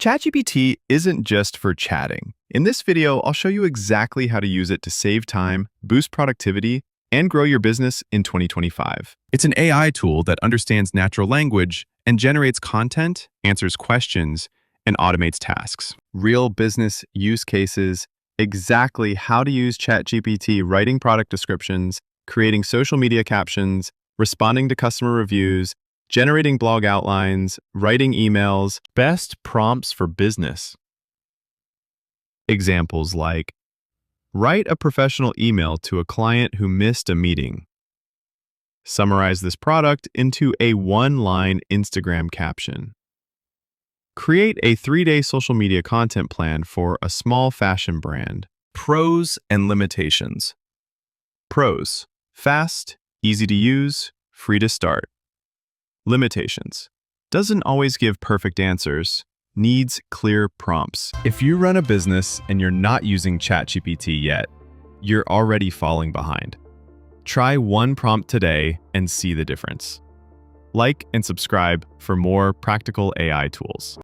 ChatGPT isn't just for chatting. In this video, I'll show you exactly how to use it to save time, boost productivity, and grow your business in 2025. It's an AI tool that understands natural language and generates content, answers questions, and automates tasks. Real business use cases, exactly how to use ChatGPT writing product descriptions, creating social media captions, responding to customer reviews, generating blog outlines, writing emails, best prompts for business. Examples like, write a professional email to a client who missed a meeting. Summarize this product into a one-line Instagram caption. Create a 3-day social media content plan for a small fashion brand. Pros and limitations. Pros: fast, easy to use, free to start. Limitations: doesn't always give perfect answers, needs clear prompts. If you run a business and you're not using ChatGPT yet, you're already falling behind. Try one prompt today and see the difference. Like and subscribe for more practical AI tools.